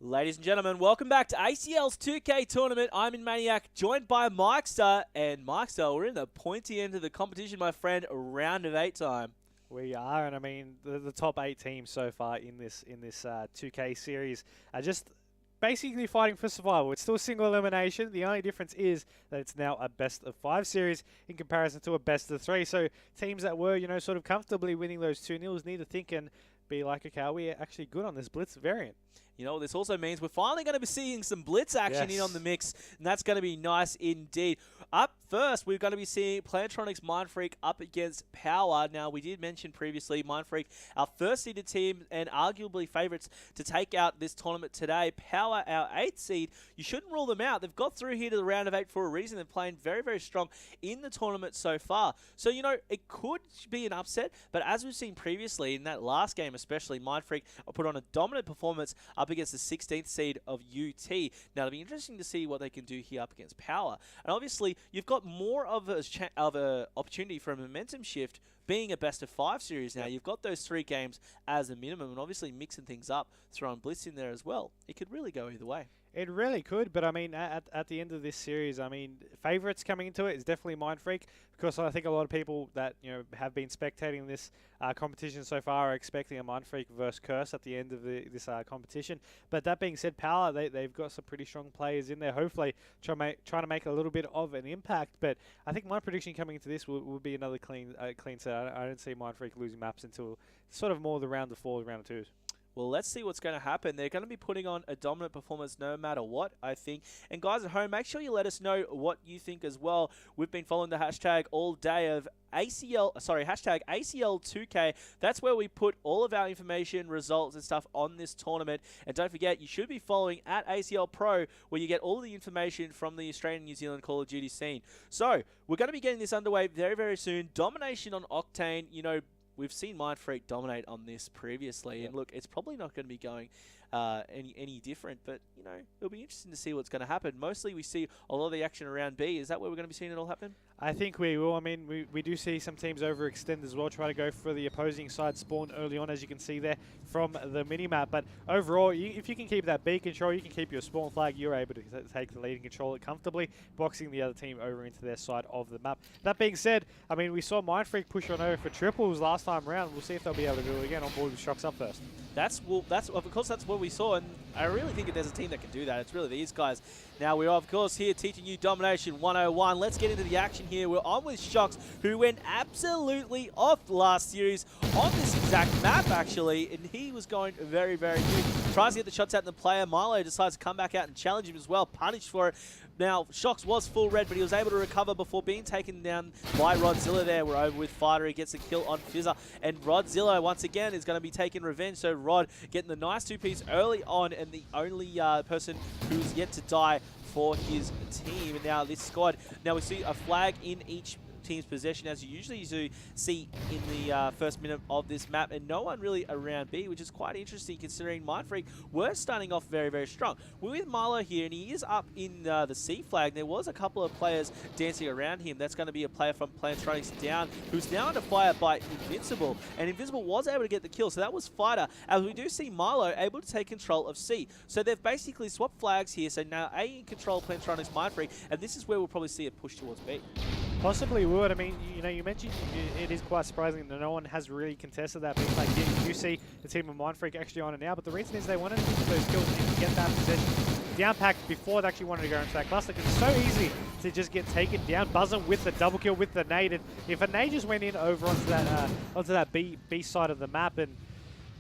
Ladies and gentlemen, welcome back to ACL's 2K tournament. I'm in Maniac, joined by Mikester. And Mikester, we're in the pointy end of the competition, my friend. Round of 8 time. We are, and I mean the top 8 teams so far in this 2K series are just basically fighting for survival. It's still single elimination. The only difference is that it's now a best of 5 series in comparison to a best of 3. So teams that were, sort of comfortably winning those 2-0s need to think and be like, okay, are we actually good on this Blitz variant? You know, this also means we're finally going to be seeing some Blitz action in on the mix, and that's going to be nice indeed. Up first, we're going to be seeing Plantronics.Mindfreak up against Power. Now, we did mention previously, Mindfreak, our first-seeded team and arguably favourites to take out this tournament today. Power, our 8th seed, you shouldn't rule them out. They've got through here to the round of 8 for a reason. They're playing very, very strong in the tournament so far. So, it could be an upset, but as we've seen previously, in that last game especially, Mindfreak put on a dominant performance up against the 16th seed of UT. Now, it'll be interesting to see what they can do here up against Power. And obviously, you've got more of a opportunity for a momentum shift being a best of 5 series now. You've got those 3 games as a minimum, and obviously mixing things up, throwing Blitz in there as well. It could really go either way. It really could, but I mean, at the end of this series, I mean, favourites coming into it is definitely Mindfreak, because I think a lot of people that have been spectating this competition so far are expecting a Mindfreak versus Curse at the end of this competition. But that being said, Power, they've got some pretty strong players in there, hopefully trying to make a little bit of an impact. But I think my prediction coming into this will be another clean set. I don't see Mindfreak losing maps until sort of more the round of 4, the round of 2s. Well, let's see what's going to happen. They're going to be putting on a dominant performance no matter what, I think. And guys at home, make sure you let us know what you think as well. We've been following the hashtag all day of hashtag ACL2K. That's where we put all of our information, results and stuff on this tournament. And don't forget, you should be following at ACL Pro, where you get all the information from the Australian New Zealand Call of Duty scene. So, we're going to be getting this underway very, very soon. Domination on Octane, we've seen Mindfreak dominate on this previously, and look, it's probably not going to be going any different, but, it'll be interesting to see what's going to happen. Mostly we see a lot of the action around B. Is that where we're going to be seeing it all happen? I think we will. I mean, we do see some teams overextend as well, try to go for the opposing side spawn early on, as you can see there from the minimap. But overall, if you can keep that B control, you can keep your spawn flag, you're able to take the lead and control it comfortably, boxing the other team over into their side of the map. That being said, I mean, we saw Mindfreak push on over for triples last time around. We'll see if they'll be able to do it again on board with Shocks up first. That's of course that's what we saw, and I really think if there's a team that can do that, it's really these guys. Now we're of course here teaching you Domination 101. Let's get into the action here. We're on with Shocks, who went absolutely off last series on this exact map actually, and he was going very, very good. Tries to get the shots out in the player. Milo decides to come back out and challenge him as well, punished for it. Now, Shocks was full red, but he was able to recover before being taken down by Rodzilla there. We're over with Fighter. He gets a kill on Fizzer. And Rodzilla, once again, is going to be taking revenge. So Rod getting the nice 2-piece early on, and the only person who's yet to die for his team. And now this squad, now we see a flag in each team's possession, as you usually do see in the first minute of this map, and no one really around B, which is quite interesting considering Mindfreak were starting off very, very strong. We're with Milo here, and he is up in the C flag. There was a couple of players dancing around him. That's going to be a player from Plantronics down, who's now under fire by Invincible, and Invincible was able to get the kill, so that was Fighter, as we do see Milo able to take control of C. So they've basically swapped flags here, so now A in control of Plantronics Mindfreak, and this is where we'll probably see it push towards B. Possibly would. I mean, you mentioned it is quite surprising that no one has really contested that. But like, you see the team of Mindfreak actually on it now, but the reason is they wanted to get those kills and get that possession down pack before they actually wanted to go into that cluster, because it's so easy to just get taken down. Buzzing with the double kill with the nade, and if a nade just went in over onto that B side of the map, and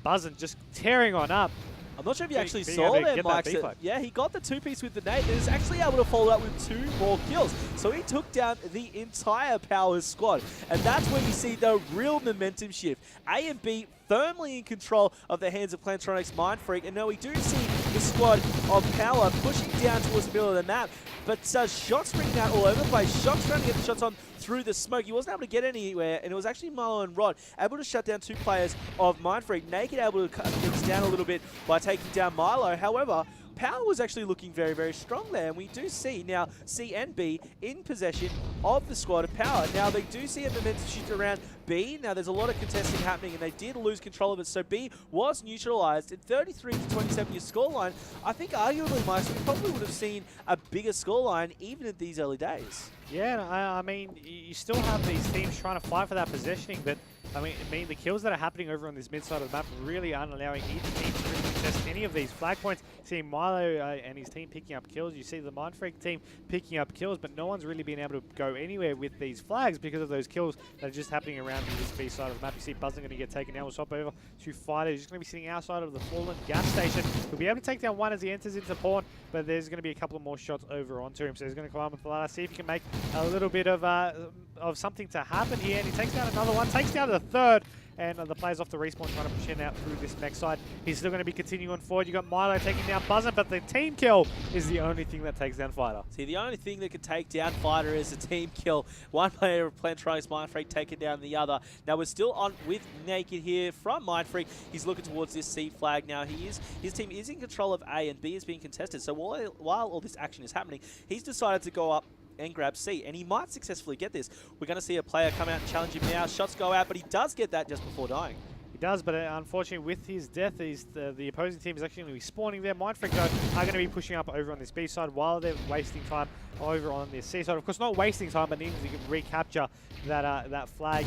Buzzing just tearing on up. I'm not sure if you actually saw there, Mike. Yeah, he got the 2-piece with the nade and is actually able to follow up with 2 more kills. So he took down the entire Power squad. And that's where you see the real momentum shift. A and B firmly in control of the hands of Plantronics.Mindfreak. And now we do see the squad of Power pushing down towards the middle of the map. But Shocks bringing out all over the place. Shocks trying to get the shots on through the smoke. He wasn't able to get anywhere, and it was actually Milo and Rod able to shut down 2 players of Mindfreak. Naked able to cut things down a little bit by taking down Milo. However, Power was actually looking very, very strong there, and we do see now C and B in possession of the squad of Power. Now, they do see a momentum shift around B. Now, there's a lot of contesting happening, and they did lose control of it, so B was neutralized. At 33-27 your scoreline, I think arguably, Mike, we probably would have seen a bigger scoreline even at these early days. Yeah, I mean, you still have these teams trying to fight for that positioning, but I mean, the kills that are happening over on this mid side of the map really aren't allowing either team to really contest any of these flag points. Seeing Milo and his team picking up kills, you see the Mindfreak team picking up kills, but no one's really been able to go anywhere with these flags because of those kills that are just happening around this B side of the map. You see Buzzing going to get taken down. We'll swap over to Fighter. He's just going to be sitting outside of the fallen gas station. He'll be able to take down one as he enters into pawn, but there's going to be a couple of more shots over onto him. So he's going to climb with the ladder, see if he can make a little bit of something to happen here, and he takes down another one, takes down the third, and the players off the respawn trying to push in out through this mech side. He's still going to be continuing forward. You got Milo taking down Buzzin, but the team kill is the only thing that takes down Fighter. See, the only thing that can take down Fighter is a team kill. One player of Plantronics.Mindfreak taking down the other. Now, we're still on with Naked here from Mindfreak. He's looking towards this C flag now. His team is in control of A, and B is being contested. So while all this action is happening, he's decided to go up and grab C, and he might successfully get this. We're going to see a player come out and challenge him now. Shots go out, but he does get that just before dying. He does, but unfortunately with his death, the opposing team is actually going to be spawning there. Mindfreak though are going to be pushing up over on this B side while they're wasting time over on this C side. Of course, not wasting time, but needing to recapture that flag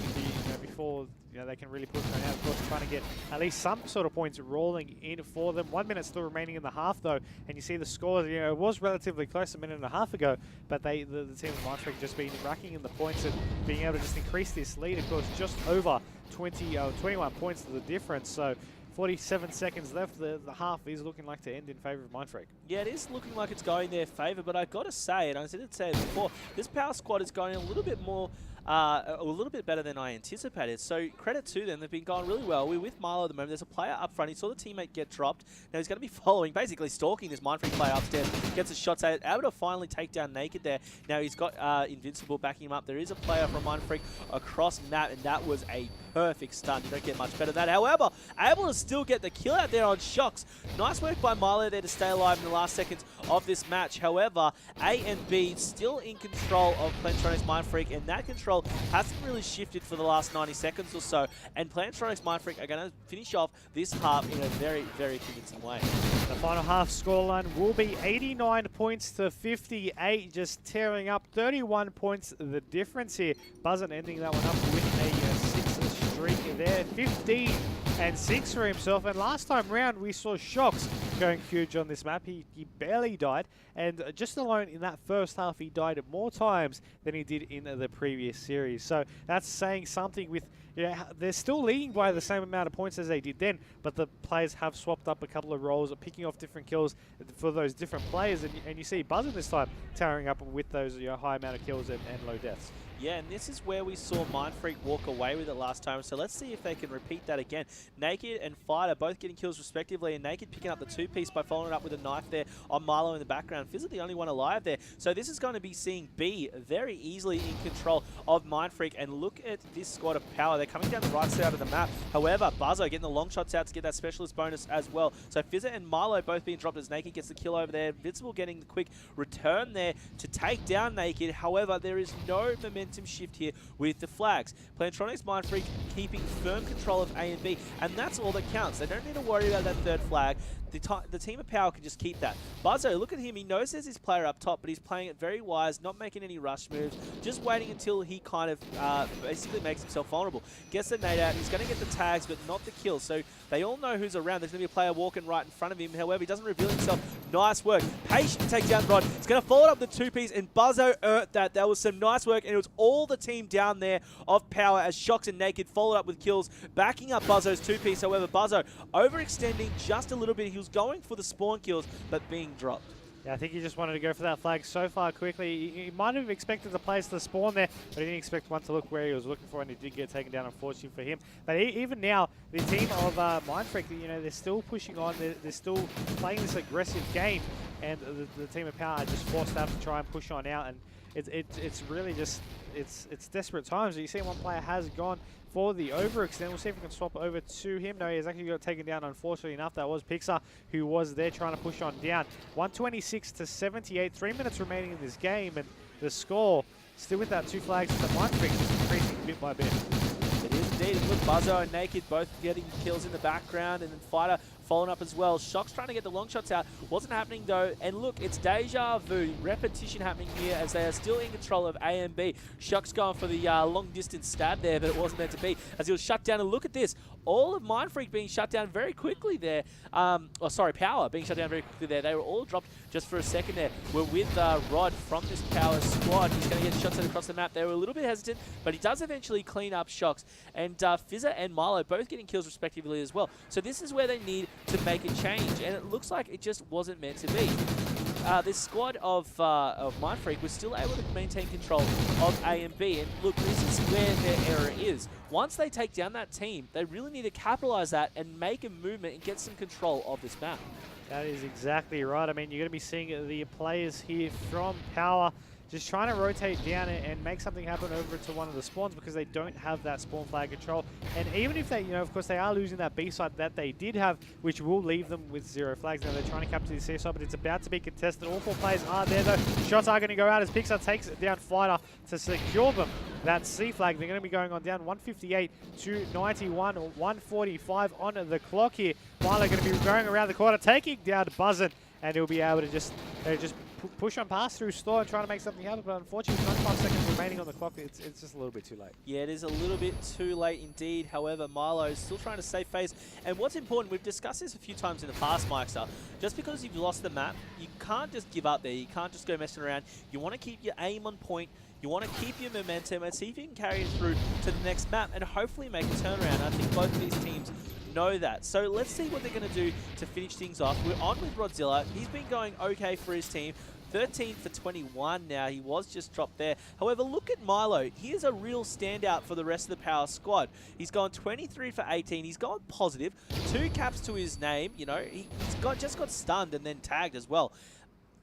before they can really push it out. Of course, trying to get at least some sort of points rolling in for them. 1 minute still remaining in the half, though, and you see the scores. It was relatively close a minute and a half ago, but the team of Mindfreak just been racking in the points and being able to just increase this lead. Of course, just over 21 points to the difference. So 47 seconds left. The half is looking like to end in favour of Mindfreak. Yeah, it is looking like it's going their favour, but I've got to say, and I did say it before, this Power squad is going a little bit more a little bit better than I anticipated. So credit to them. They've been going really well. We're with Milo at the moment. There's a player up front. He saw the teammate get dropped. Now he's going to be following, basically stalking this Mindfreak player upstairs. Gets his shots out. Able to finally take down Naked there. Now he's got Invincible backing him up. There is a player from Mindfreak across map, and that was a perfect stun. You don't get much better than that. However, able to still get the kill out there on Shocks. Nice work by Milo there to stay alive in the last seconds of this match. However, A and B still in control of Plantronics.Mindfreak, and that control hasn't really shifted for the last 90 seconds or so. And Plantronics.Mindfreak are going to finish off this half in a very, very convincing way. The final half scoreline will be 89 points to 58, just tearing up 31 points the difference here. Buzzin ending that one up with a 6 streak there, 15 and 6 for himself. And last time round we saw Shocks going huge on this map. He barely died, and just alone in that first half he died more times than he did in the previous series. So that's saying something. With they're still leading by the same amount of points as they did then, but the players have swapped up a couple of roles, picking off different kills for those different players, and you see Buzzin this time towering up with those high amount of kills and low deaths. Yeah, and this is where we saw Mindfreak walk away with it last time, so let's see if they can repeat that again. Naked and Fighter both getting kills respectively, and Naked picking up the 2-piece by following it up with a knife there on Milo in the background. Fizz the only one alive there, so this is going to be seeing B very easily in control of Mindfreak. And look at this squad of Power. They're coming down the right side of the map. However, Buzzo getting the long shots out to get that specialist bonus as well. So Fizzer and Milo both being dropped as Naked gets the kill over there. Invincible getting the quick return there to take down Naked. However, there is no momentum shift here with the flags. Plantronics.Mindfreak keeping firm control of A and B, and that's all that counts. They don't need to worry about that third flag. The team of Power can just keep that. Buzzo, look at him. He knows there's his player up top, but he's playing it very wise, not making any rush moves, just waiting until he kind of basically makes himself vulnerable. Gets the nade out. He's going to get the tags, but not the kill. So they all know who's around. There's going to be a player walking right in front of him. However, he doesn't reveal himself. Nice work. Patient to take down Rod. It's going to follow up the 2-piece, and Buzzo earned that. That was some nice work, and it was all the team down there of Power as Shocks and Naked followed up with kills, backing up Buzzo's 2-piece. However, Buzzo overextending just a little bit. He was going for the spawn kills, but being dropped. Yeah, I think he just wanted to go for that flag so far quickly. He might have expected the players to spawn there, but he didn't expect one to look where he was looking for, and he did get taken down, unfortunately for him. But even now, the team of Mindfreak, they're still pushing on. They're still playing this aggressive game, and the team of Power are just forced to have to try and push on out. And it's really just it's desperate times. You see one player has gone for the overextend. We'll see if we can swap over to him. No, he's actually got taken down, unfortunately enough. That was Pixar who was there trying to push on down. 126 to 78, 3 minutes remaining in this game, and the score still with that 2 flags with the Mindfreak just increasing bit by bit. It is indeed. Look, Buzzo and Naked both getting kills in the background, and then Fighter following up as well. Shock's trying to get the long shots out. Wasn't happening though. And look, it's deja vu. Repetition happening here as they are still in control of A and B. Shock's going for the long distance stab there, but it wasn't meant to be as he was shut down. And look at this. All of Mindfreak being shut down very quickly there. Power being shut down very quickly there. They were all dropped just for a second there. We're with Rod from this Power squad. He's going to get shots across the map. They were a little bit hesitant, but he does eventually clean up Shocks. And Fizzer and Milo both getting kills respectively as well. So this is where they need to make a change, and it looks like it just wasn't meant to be. This squad of Mindfreak was still able to maintain control of A and B, and look, this is where their error is. Once they take down that team, they really need to capitalize that and make a movement and get some control of this map. That is exactly right. I mean, you're going to be seeing the players here from Power just trying to rotate down and make something happen over to one of the spawns because they don't have that spawn flag control. And even if they, of course, they are losing that B side that they did have, which will leave them with 0 flags. Now they're trying to capture the C side, but it's about to be contested. All 4 players are there, though. Shots are going to go out as Pixar takes down Fighter to secure them that C flag. They're going to be going on down 158 to 91, or 145 on the clock here. Milo going to be going around the corner, taking down Buzzin', and he'll be able to just push on past through Store and try to make something happen, but unfortunately 95 seconds remaining on the clock. It's just a little bit too late. Yeah, it is a little bit too late indeed. However, Milo is still trying to save face. And what's important, we've discussed this a few times in the past, Mikester, just because you've lost the map, you can't just give up there. You can't just go messing around. You want to keep your aim on point. You want to keep your momentum and see if you can carry it through to the next map and hopefully make a turnaround. I think both of these teams know that. So let's see what they're going to do to finish things off. We're on with Rodzilla. He's been going okay for his team. 13 for 21 now. He was just dropped there. However, look at Milo. He is a real standout for the rest of the Power squad. He's gone 23 for 18. He's gone positive. 2 caps to his name. He's just got stunned and then tagged as well.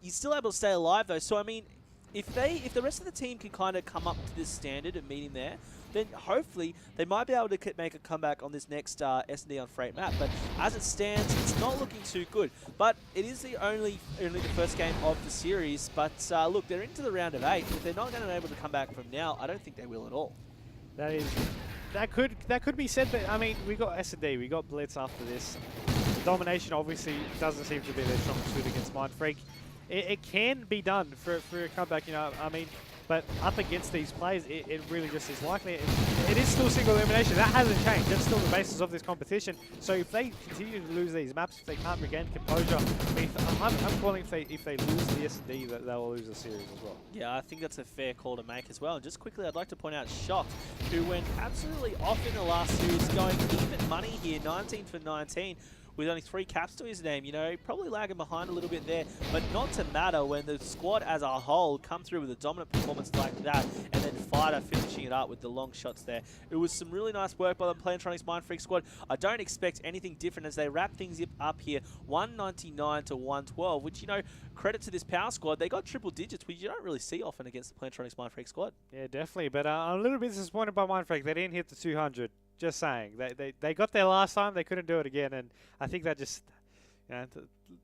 He's still able to stay alive though. So I mean, if the rest of the team can kind of come up to this standard and meet him there, then hopefully they might be able to make a comeback on this next S&D on Freight map. But as it stands, it's not looking too good. But it is only the first game of the series. But look, they're into the round of 8. If they're not going to be able to come back from now, I don't think they will at all. That could be said, but I mean, we got S&D, we got Blitz after this. Domination obviously doesn't seem to be their strongest suit against Mindfreak. It can be done for a comeback, I mean, but up against these players, it really just is likely. It is still single elimination. That hasn't changed. That's still the basis of this competition. So if they continue to lose these maps, if they can't regain composure, I mean, I'm calling if they lose the S&D, that they'll lose the series as well. Yeah, I think that's a fair call to make as well. And just quickly, I'd like to point out Shocked, who went absolutely off in the last series, going even money here, 19 for 19. With only 3 caps to his name, probably lagging behind a little bit there, but not to matter when the squad as a whole come through with a dominant performance like that, and then Fighter finishing it up with the long shots there. It was some really nice work by the Plantronics.Mindfreak squad. I don't expect anything different as they wrap things up here, 199 to 112, which, credit to this Power squad. They got triple digits, which you don't really see often against the Plantronics.Mindfreak squad. Yeah, definitely, but I'm a little bit disappointed by Mindfreak. They didn't hit the 200. Just saying, they got there last time, they couldn't do it again, and I think that just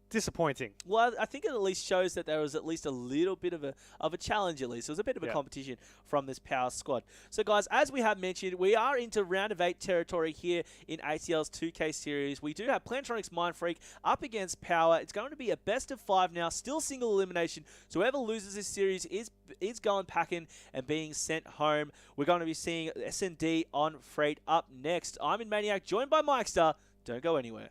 disappointing. Well, I think it at least shows that there was at least a little bit of a challenge. At least it was a bit of a competition from this Power squad. So guys, as we have mentioned, we are into round of 8 territory here in ACL's 2K series. We do have Plantronics.Mindfreak up against Power. It's going to be a best of 5 now, still single elimination. So whoever loses this series is going packing and being sent home. We're going to be seeing S&D on Freight up next. I'm in Maniac, joined by Mikester. Don't go anywhere.